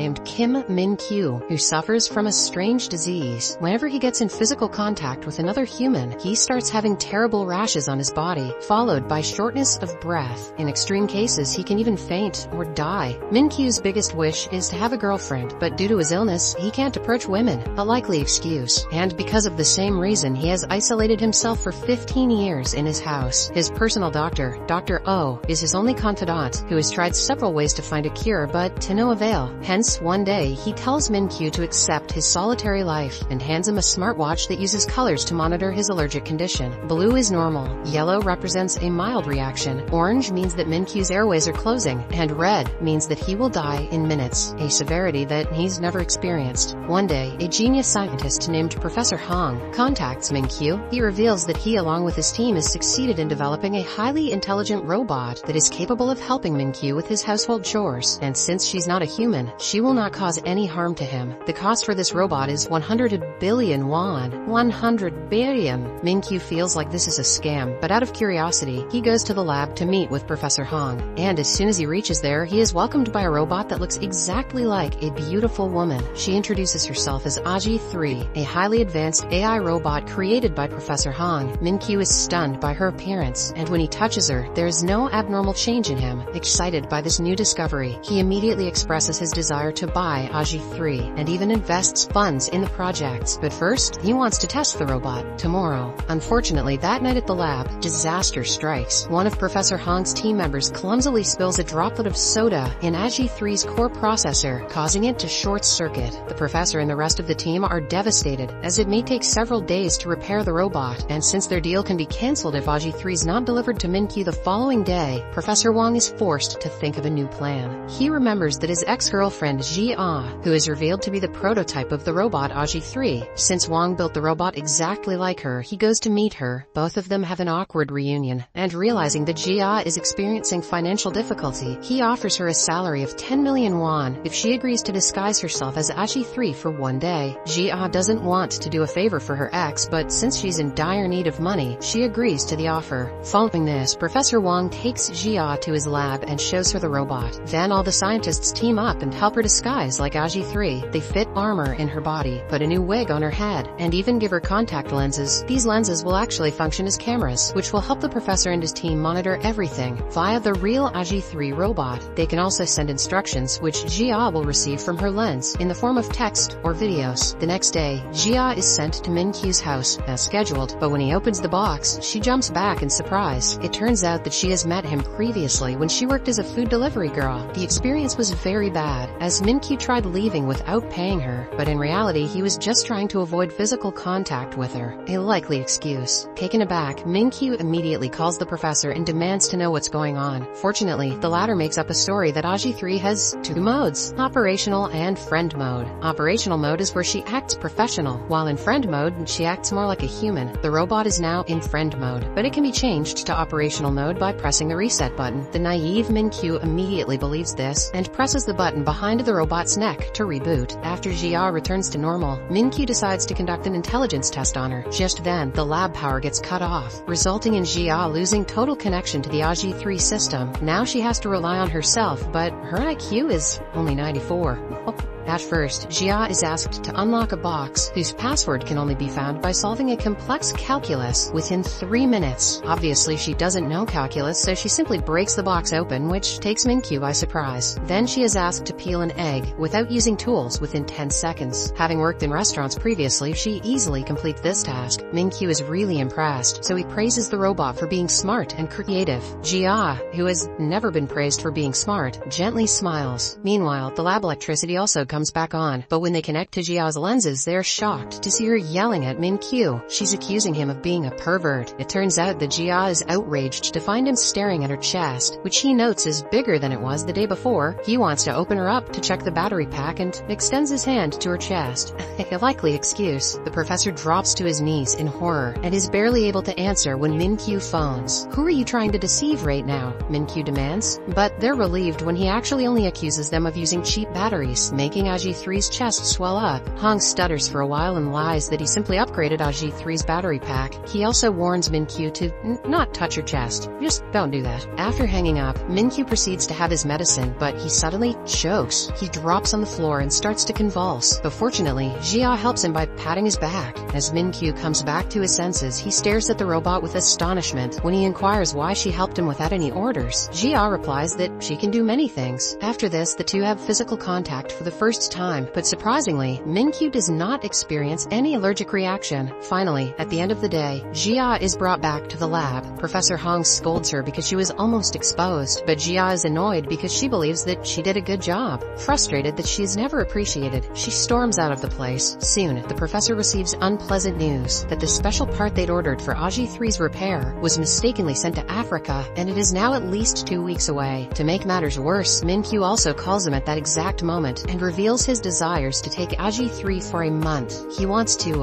named Kim Min-kyu, who suffers from a strange disease. Whenever he gets in physical contact with another human, he starts having terrible rashes on his body, followed by shortness of breath. In extreme cases, he can even faint or die. Min-kyu's biggest wish is to have a girlfriend, but due to his illness, he can't approach women, a likely excuse. And because of the same reason, he has isolated himself for 15 years in his house. His personal doctor, Dr. O, is his only confidant, who has tried several ways to find a cure, but to no avail. Hence, one day, he tells Min-kyu to accept his solitary life, and hands him a smartwatch that uses colors to monitor his allergic condition. Blue is normal, yellow represents a mild reaction, orange means that Min-kyu's airways are closing, and red means that he will die in minutes, a severity that he's never experienced. One day, a genius scientist named Professor Hong contacts Min-kyu. He reveals that he, along with his team, has succeeded in developing a highly intelligent robot that is capable of helping Min-kyu with his household chores, and since she's not a human, she will not cause any harm to him. The cost for this robot is 100 billion won. 100 billion. Min-kyu feels like this is a scam, but out of curiosity, he goes to the lab to meet with Professor Hong, and as soon as he reaches there, he is welcomed by a robot that looks exactly like a beautiful woman. She introduces herself as Aji 3, a highly advanced AI robot created by Professor Hong. Min-kyu is stunned by her appearance, and when he touches her, there is no abnormal change in him. Excited by this new discovery, he immediately expresses his desire to buy Aji 3, and even invests funds in the project. But first, he wants to test the robot tomorrow. Unfortunately, that night at the lab, disaster strikes. One of Professor Hong's team members clumsily spills a droplet of soda in Aji 3's core processor, causing it to short-circuit. The professor and the rest of the team are devastated, as it may take several days to repair the robot, and since their deal can be cancelled if Aji 3 is not delivered to Min-kyu the following day, Professor Wong is forced to think of a new plan. He remembers that his ex-girlfriend Ji-ah, who is revealed to be the prototype of the robot Aji 3. Since Wong built the robot exactly like her, he goes to meet her. Both of them have an awkward reunion, and realizing that Ji-ah is experiencing financial difficulty, he offers her a salary of 10 million won if she agrees to disguise herself as Aji 3 for one day. Ji-ah doesn't want to do a favor for her ex, but since she's in dire need of money, she agrees to the offer. Following this, Professor Wong takes Ji-ah to his lab and shows her the robot. Then all the scientists team up and help her disguise like Aji 3. They fit armor in her body, put a new wig on her head, and even give her contact lenses. These lenses will actually function as cameras, which will help the professor and his team monitor everything via the real Aji 3 robot. They can also send instructions, which Ji-ah will receive from her lens, in the form of text or videos. The next day, Ji-ah is sent to Min-kyu's house, as scheduled, but when he opens the box, she jumps back in surprise. It turns out that she has met him previously when she worked as a food delivery girl. The experience was very bad, as Min-kyu tried leaving without paying her, but in reality he was just trying to avoid physical contact with her, a likely excuse. Taken aback, Min-kyu immediately calls the professor and demands to know what's going on. Fortunately, the latter makes up a story that Aji 3 has two modes, operational and friend mode. Operational mode is where she acts professional, while in friend mode, she acts more like a human. The robot is now in friend mode, but it can be changed to operational mode by pressing the reset button. The naive Min-kyu immediately believes this, and presses the button behind the robot's neck to reboot. After Ji-ah returns to normal, Min-kyu decides to conduct an intelligence test on her. Just then, the lab power gets cut off, resulting in Ji-ah losing total connection to the Aji 3 system. Now she has to rely on herself, but her IQ is only 94. At first, Ji-ah is asked to unlock a box whose password can only be found by solving a complex calculus within 3 minutes. Obviously, she doesn't know calculus, so she simply breaks the box open, which takes Min-kyu by surprise. Then she is asked to peel an egg without using tools within 10 seconds. Having worked in restaurants previously, she easily completes this task. Min-kyu is really impressed, so he praises the robot for being smart and creative. Ji-ah, who has never been praised for being smart, gently smiles. Meanwhile, the lab electricity also comes back on, but when they connect to Ji-ah's lenses, they're shocked to see her yelling at Min-kyu. She's accusing him of being a pervert. It turns out that Ji-ah is outraged to find him staring at her chest, which he notes is bigger than it was the day before. He wants to open her up to check the battery pack and extends his hand to her chest. A likely excuse. The professor drops to his knees in horror and is barely able to answer when Min-kyu phones. "Who are you trying to deceive right now?" Min-kyu demands, but they're relieved when he actually only accuses them of using cheap batteries, making making AG3's chest swell up. Hong stutters for a while and lies that he simply upgraded AG3's battery pack. He also warns Min-kyu to not touch her chest. Just don't do that. After hanging up, Min-kyu proceeds to have his medicine, but he suddenly chokes. He drops on the floor and starts to convulse, but fortunately, Jia helps him by patting his back. As Min-kyu comes back to his senses, he stares at the robot with astonishment. When he inquires why she helped him without any orders, Jia replies that she can do many things. After this, the two have physical contact for the first time, but surprisingly, Min-kyu does not experience any allergic reaction. Finally, at the end of the day, Jia is brought back to the lab. Professor Hong scolds her because she was almost exposed, but Jia is annoyed because she believes that she did a good job. Frustrated that she is never appreciated, she storms out of the place. Soon, the professor receives unpleasant news that the special part they'd ordered for AG3's repair was mistakenly sent to Africa, and it is now at least 2 weeks away. To make matters worse, Min-kyu also calls him at that exact moment and reveals his desires to take AG3 for a month. He wants to,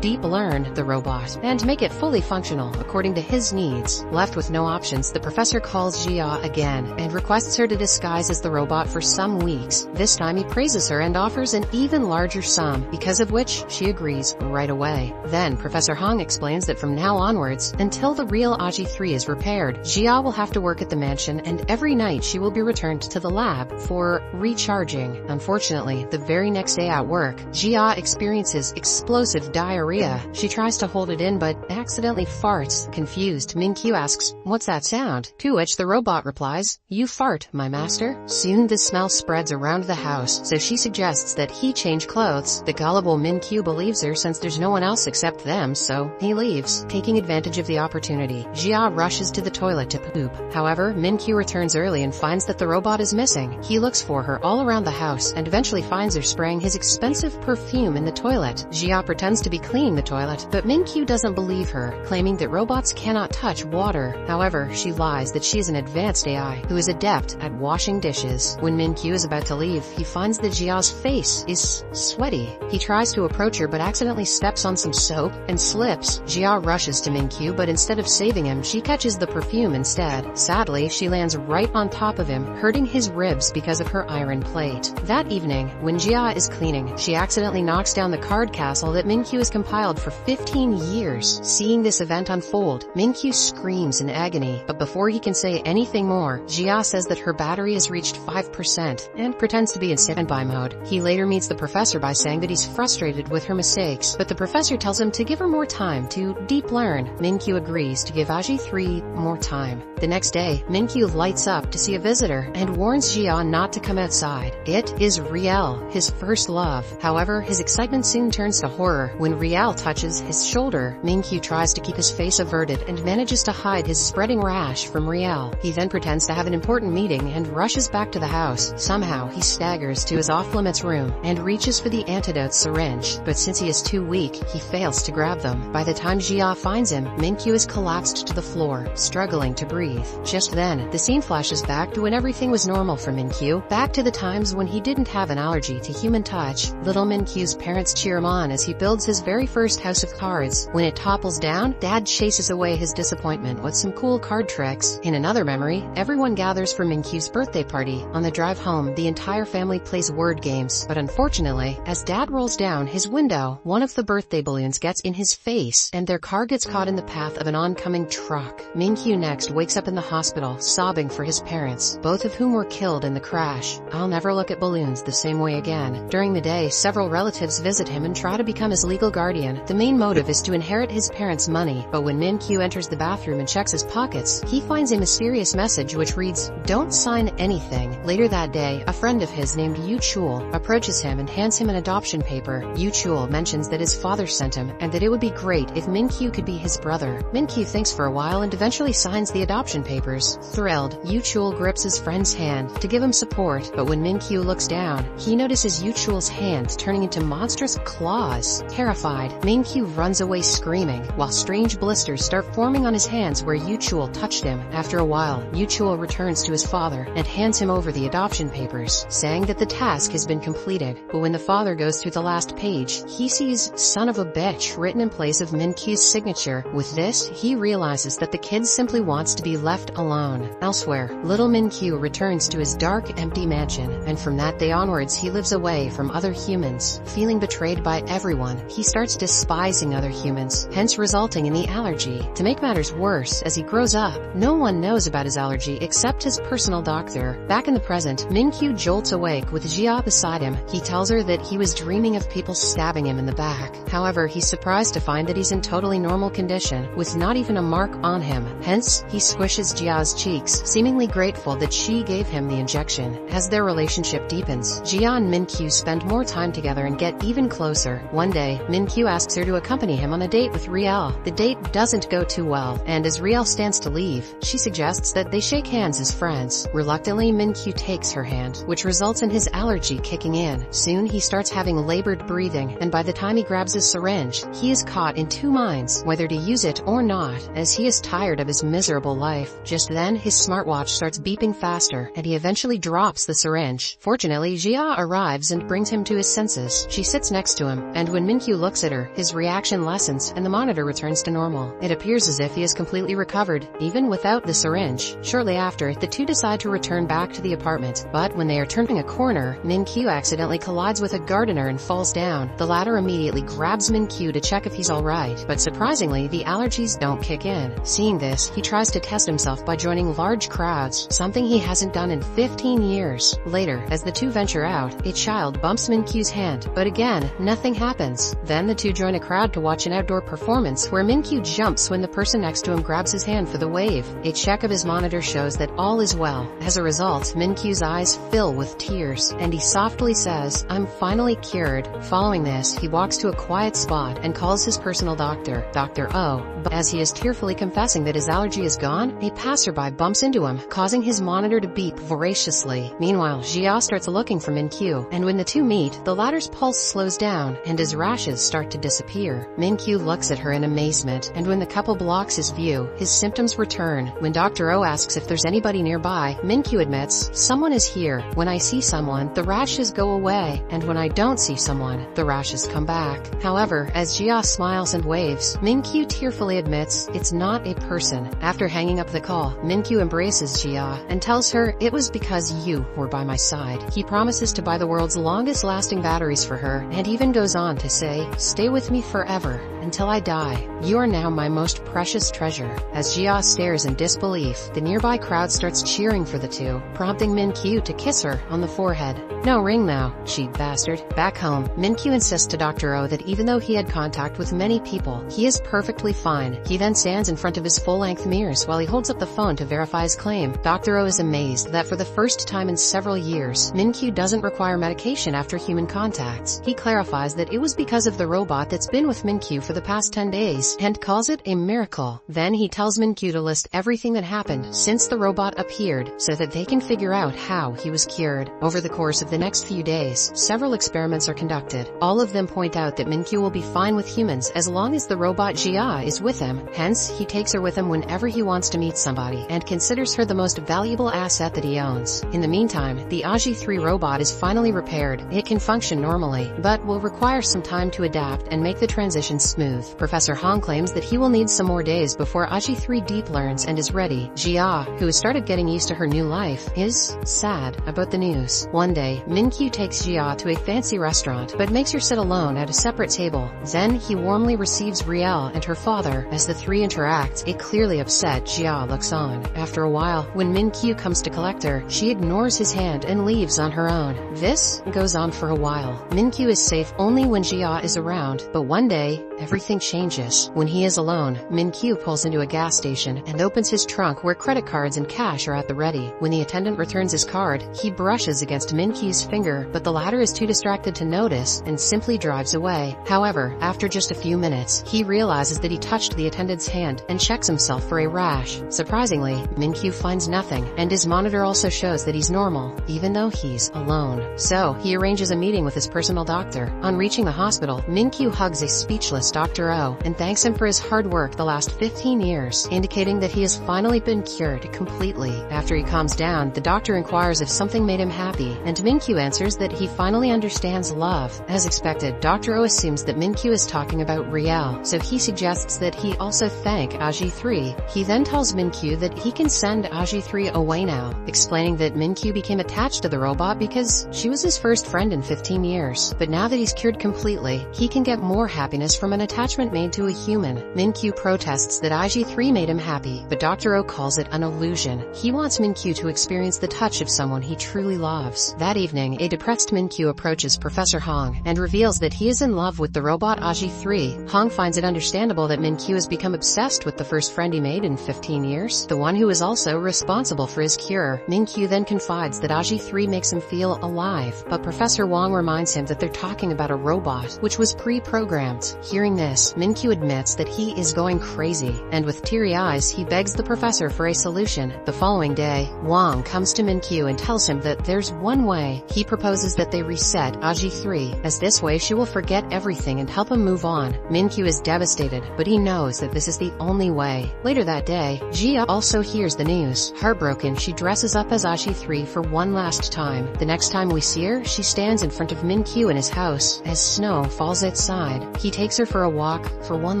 deep learn the robot and make it fully functional according to his needs. Left with no options, the professor calls Jia again and requests her to disguise as the robot for some weeks. This time he praises her and offers an even larger sum, because of which she agrees right away. Then Professor Hong explains that from now onwards, until the real AG3 is repaired, Jia will have to work at the mansion, and every night she will be returned to the lab for recharging. Unfortunately, the very next day at work, Jia experiences explosive diarrhea. She tries to hold it in but accidentally farts. Confused, Min-kyu asks, "What's that sound?" To which the robot replies, "You fart, my master." Soon the smell spreads around the house, so she suggests that he change clothes. The gullible Min-kyu believes her since there's no one else except them, so he leaves. Taking advantage of the opportunity, Jia rushes to the toilet to poop. However, Min-kyu returns early and finds that the robot is missing. He looks for her all around the house and eventually finds her spraying his expensive perfume in the toilet. Jia pretends to be cleaning the toilet, but Min-kyu doesn't believe her, claiming that robots cannot touch water. However, she lies that she is an advanced AI who is adept at washing dishes. When Min-kyu is about to leave, he finds that Jia's face is sweaty. He tries to approach her but accidentally steps on some soap and slips. Jia rushes to Min-kyu, but instead of saving him, she catches the perfume instead. Sadly, she lands right on top of him, hurting his ribs because of her iron plate. That evening, when Jia is cleaning, she accidentally knocks down the card castle that Min-kyu has compiled for 15 years. Seeing this event unfold, Min-kyu screams in agony, but before he can say anything more, Jia says that her battery has reached 5% and pretends to be in standby mode. He later meets the professor by saying that he's frustrated with her mistakes, but the professor tells him to give her more time to deep learn. Min-kyu agrees to give AG3 more time. The next day, Min-kyu lights up to see a visitor and warns Jia not to come outside. It is Riel, his first love. However, his excitement soon turns to horror when Riel touches his shoulder. Min-kyu tries to keep his face averted and manages to hide his spreading rash from Riel. He then pretends to have an important meeting and rushes back to the house. Somehow, he staggers to his off-limits room and reaches for the antidote syringe, but since he is too weak, he fails to grab them. By the time Jia finds him, Min-kyu is collapsed to the floor, struggling to breathe. Just then, the scene flashes back to when everything was normal for Min-kyu, back to the times when he didn't have an allergy to human touch. Little Min-kyu's parents cheer him on as he builds his very first house of cards. When it topples down, Dad chases away his disappointment with some cool card tricks. In another memory, everyone gathers for Min-kyu's birthday party. On the drive home, the entire family plays word games, but unfortunately, as Dad rolls down his window, one of the birthday balloons gets in his face, and their car gets caught in the path of an oncoming truck. Min-kyu next wakes up in the hospital, sobbing for his parents, both of whom were killed in the crash. I'll never look at balloons the same way again. During the day, several relatives visit him and try to become his legal guardian. The main motive is to inherit his parents' money, but when Min-kyu enters the bathroom and checks his pockets, he finds a mysterious message which reads, "Don't sign anything." Later that day, a friend of his named Yu Chul approaches him and hands him an adoption paper. Yu Chul mentions that his father sent him, and that it would be great if Min-kyu could be his brother. Min-kyu thinks for a while and eventually signs the adoption papers. Thrilled, Yu Chul grips his friend's hand to give him support, but when Min-kyu looks down, he notices Yu Chul's hand turning into monstrous claws. Terrified, Min-kyu runs away screaming, while strange blisters start forming on his hands where Yu Chul touched him. After a while, Yu Chul returns to his father and hands him over the adoption papers, saying that the task has been completed. But when the father goes through the last page, he sees "son of a bitch" written in place of Min-kyu's signature. With this, he realizes that the kid simply wants to be left alone. Elsewhere, little Min-kyu returns to his dark, empty mansion, and from that day onward, Afterwards, he lives away from other humans. Feeling betrayed by everyone, he starts despising other humans, hence resulting in the allergy. To make matters worse, as he grows up, no one knows about his allergy except his personal doctor. Back in the present, Min-kyu jolts awake with Jia beside him. He tells her that he was dreaming of people stabbing him in the back. However, he's surprised to find that he's in totally normal condition, with not even a mark on him. Hence, he squishes Jia's cheeks, seemingly grateful that she gave him the injection. As their relationship deepens, Jia and Min-kyu spend more time together and get even closer. One day, Min-kyu asks her to accompany him on a date with Riel. The date doesn't go too well, and as Riel stands to leave, she suggests that they shake hands as friends. Reluctantly, Min-kyu takes her hand, which results in his allergy kicking in. Soon, he starts having labored breathing, and by the time he grabs his syringe, he is caught in two minds, whether to use it or not, as he is tired of his miserable life. Just then, his smartwatch starts beeping faster, and he eventually drops the syringe. Fortunately, Jia arrives and brings him to his senses. She sits next to him, and when Min-kyu looks at her, his reaction lessens and the monitor returns to normal. It appears as if he is completely recovered, even without the syringe. Shortly after, the two decide to return back to the apartment, but when they are turning a corner, Min-kyu accidentally collides with a gardener and falls down. The latter immediately grabs Min-kyu to check if he's alright, but surprisingly, the allergies don't kick in. Seeing this, he tries to test himself by joining large crowds, something he hasn't done in 15 years. Later, as the two venture out, a child bumps Min-kyu's hand, but again, nothing happens. Then the two join a crowd to watch an outdoor performance where Min-kyu jumps when the person next to him grabs his hand for the wave. A check of his monitor shows that all is well. As a result, Min-kyu's eyes fill with tears, and he softly says, "I'm finally cured." Following this, he walks to a quiet spot and calls his personal doctor, Dr. O. But as he is tearfully confessing that his allergy is gone, a passerby bumps into him, causing his monitor to beep voraciously. Meanwhile, Jia starts looking for Min-kyu, and when the two meet, the latter's pulse slows down, and his rashes start to disappear. Min-kyu looks at her in amazement, and when the couple blocks his view, his symptoms return. When Dr. O asks if there's anybody nearby, Min-kyu admits, "Someone is here. When I see someone, the rashes go away, and when I don't see someone, the rashes come back." However, as Jia smiles and waves, Min-kyu tearfully admits it's not a person. After hanging up the call, Min-kyu embraces Jia and tells her, "It was because you were by my side." He promises to buy the world's longest lasting batteries for her, and even goes on to say, "Stay with me forever, until I die. You are now my most precious treasure." As Jia stares in disbelief, the nearby crowd starts cheering for the two, prompting Min-kyu to kiss her on the forehead. "No ring now, cheap bastard." Back home, Min-kyu insists to Dr. O that even though he had contact with many people, he is perfectly fine. He then stands in front of his full-length mirrors while he holds up the phone to verify his claim. Dr. O is amazed that for the first time in several years, Min-kyu doesn't require medication after human contacts. He clarifies that it was because of the robot that's been with Min-kyu for the past 10 days, and calls it a miracle. Then he tells Min-kyu to list everything that happened since the robot appeared, so that they can figure out how he was cured. Over the course of the next few days, several experiments are conducted. All of them point out that Min-kyu will be fine with humans as long as the robot Jia is with him. Hence, he takes her with him whenever he wants to meet somebody, and considers her the most valuable asset that he owns. In the meantime, the Aji 3 robot is finally repaired. It can function normally, but will require some time to adapt and make the transition smooth. Professor Hong claims that he will need some more days before Aji 3 deep learns and is ready. Jia, who has started getting used to her new life, is sad about the news. One day, Min-kyu takes Jia to a fancy restaurant, but makes her sit alone at a separate table. Then he warmly receives Riel and her father. As the three interact, a clearly upset Jia looks on. After a while, when Min-kyu comes to collect her, she ignores his hand and leaves on her own. This goes on for a while. Min-kyu is safe only when Jia is around, but one day, everything changes. When he is alone, Min-kyu pulls into a gas station and opens his trunk where credit cards and cash are at the ready. When the attendant returns his card, he brushes against Min-kyu's finger, but the latter is too distracted to notice and simply drives away. However, after just a few minutes, he realizes that he touched the attendant's hand and checks himself for a rash. Surprisingly, Min-kyu finds nothing, and his monitor also shows that he's normal, even though he's alone. So, he arranges a meeting with his personal doctor. On reaching the hospital, Min-kyu hugs a speechless Dr. O and thanks him for his hard work the last 15 years, indicating that he has finally been cured completely. After he calms down, the doctor inquires if something made him happy, and Min-kyu answers that he finally understands love. As expected, Dr. O assumes that Min-kyu is talking about Riel, so he suggests that he also thank AG3. He then tells Min-kyu that he can send AG3 away now, explaining that Min-kyu became attached to the robot because she was his first friend in 15 years. But now that he's cured completely, he can get more happiness from an attachment made to a human. Min-kyu protests that AG3 made him happy, but Dr. O calls it an illusion. He wants Min-kyu to experience the touch of someone he truly loves. That evening, a depressed Min-kyu approaches Professor Hong and reveals that he is in love with the robot AG3. Hong finds it understandable that Min-kyu has become obsessed with the first friend he made in 15 years, the one who is also responsible for his cure. Min-kyu then confides that AG3 makes him feel alive, but Professor Wong reminds him that they're talking about a robot, which was pre-programmed. Hearing this, Min-kyu admits that he is going crazy, and with teary eyes he begs the professor for a solution. The following day, Wong comes to Min-kyu and tells him that there's one way. He proposes that they reset AG3, as this way she will forget everything and help him move on. Min-kyu is devastated, but he knows that this is the only way. Later that day, Jia also hears the news. Heartbroken, she dresses up as AG3 for one last time. The next time we see her, she stands in front of Min-kyu in his house, as snow falls outside. He takes her for a walk, for one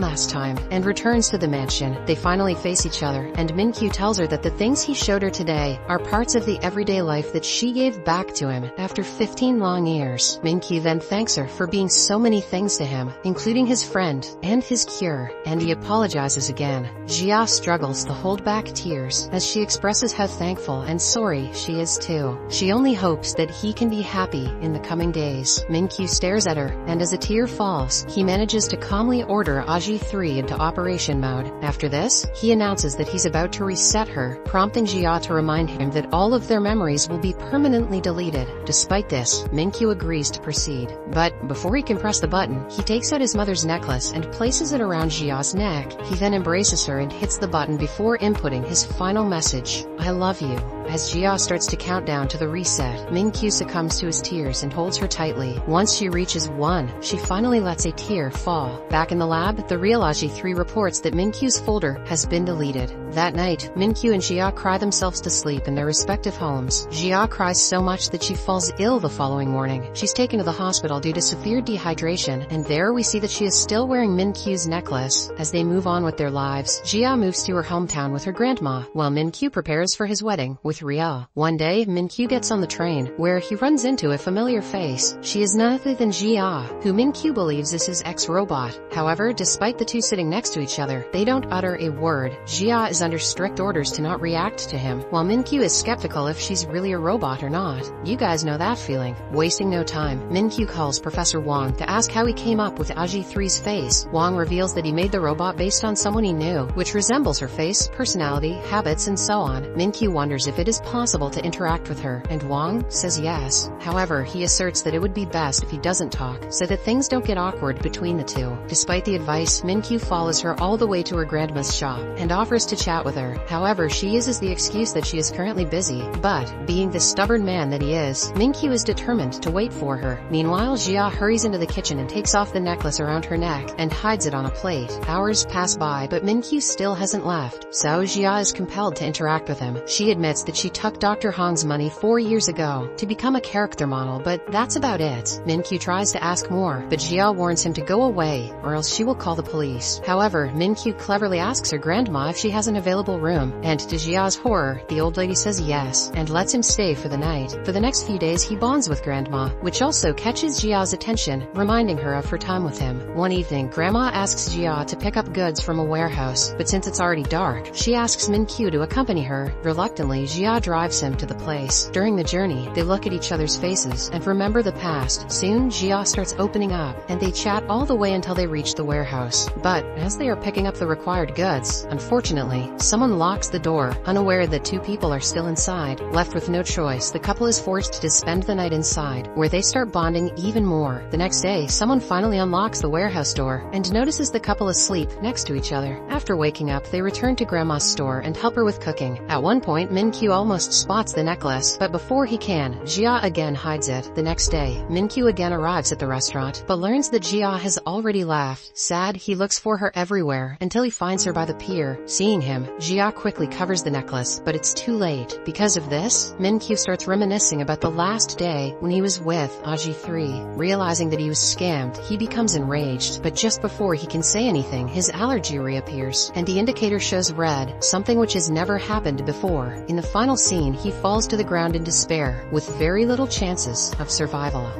last time, and returns to the mansion. They finally face each other, and Min-kyu tells her that the things he showed her today are parts of the everyday life that she gave back to him after 15 long years. Min-kyu then thanks her for being so many things to him, including his friend and his cure, and he apologizes again. Jia struggles to hold back tears as she expresses how thankful and sorry she is too. She only hopes that he can be happy in the coming days. Min-kyu stares at her, and as a tear falls, he manages to calmly order AG3 into operation mode. After this, he announces that he's about to reset her, prompting Jia to remind him that all of their memories will be permanently deleted. Despite this, Min-kyu agrees to proceed. But before he can press the button, he takes out his mother's necklace and places it around Jia's neck. He then embraces her and hits the button before inputting his final message, "I love you." As Jia starts to count down to the reset, Min-kyu succumbs to his tears and holds her tightly. Once she reaches 1, she finally lets a tear fall. Back in the lab, the real AG3 reports that Min-kyu's folder has been deleted. That night, Min-kyu and Jia cry themselves to sleep in their respective homes. Jia cries so much that she falls ill the following morning. She's taken to the hospital due to severe dehydration, and there we see that she is still wearing Min-kyu's necklace. As they move on with their lives, Jia moves to her hometown with her grandma, while Min-kyu prepares for his wedding with Riel. One day, Min-kyu gets on the train, where he runs into a familiar face. She is none other than Jia, who Min-kyu believes is his ex-robot. However, despite the two sitting next to each other, they don't utter a word. Jia is under strict orders to not react to him, while Min-kyu is skeptical if she's really a robot or not. You guys know that feeling. Wasting no time, Min-kyu calls Professor Wong to ask how he came up with AG3's face. Wong reveals that he made the robot based on someone he knew, which resembles her face, personality, habits, and so on. Min-kyu wonders if it is possible to interact with her, and Wong says yes. However, he asserts that it would be best if he doesn't talk, so that things don't get awkward between the two. Despite the advice, Min-kyu follows her all the way to her grandma's shop, and offers to chat with her. However, she uses the excuse that she is currently busy, but, being the stubborn man that he is, Min-kyu is determined to wait for her. Meanwhile, Jia hurries into the kitchen and takes off the necklace around her neck, and hides it on a plate. Hours pass by, but Min-kyu still hasn't left, so Jia is compelled to interact with him. She admits that she took Dr. Hong's money 4 years ago to become a character model, but that's about it. Min-kyu tries to ask more, but Jia warns him to go away, or else she will call the police. However, Min-kyu cleverly asks her grandma if she has an available room, and to Jia's horror, the old lady says yes, and lets him stay for the night. For the next few days he bonds with grandma, which also catches Jia's attention, reminding her of her time with him. One evening, grandma asks Jia to pick up goods from a warehouse, but since it's already dark, she asks Min-kyu to accompany her. Reluctantly, Jia drives him to the place. During the journey, they look at each other's faces and remember the past. Soon, Jia starts opening up, and they chat all the way until they reach the warehouse. But, as they are picking up the required goods, unfortunately, someone locks the door, unaware that two people are still inside. Left with no choice, the couple is forced to spend the night inside, where they start bonding even more. The next day, someone finally unlocks the warehouse door, and notices the couple asleep next to each other. After waking up, they return to grandma's store and help her with cooking. At one point, Min-kyu almost spots the necklace, but before he can, Jia again hides it. The next day, Min-kyu again arrives at the restaurant, but learns that Jia has already left. Sad, he looks for her everywhere until he finds her by the pier. Seeing him, Jia quickly covers the necklace, but it's too late. Because of this, Min-kyu starts reminiscing about the last day when he was with Aji 3. Realizing that he was scammed, he becomes enraged, but just before he can say anything, his allergy reappears, and the indicator shows red, something which has never happened before. In the final scene, he falls to the ground in despair, with very little chances of survival.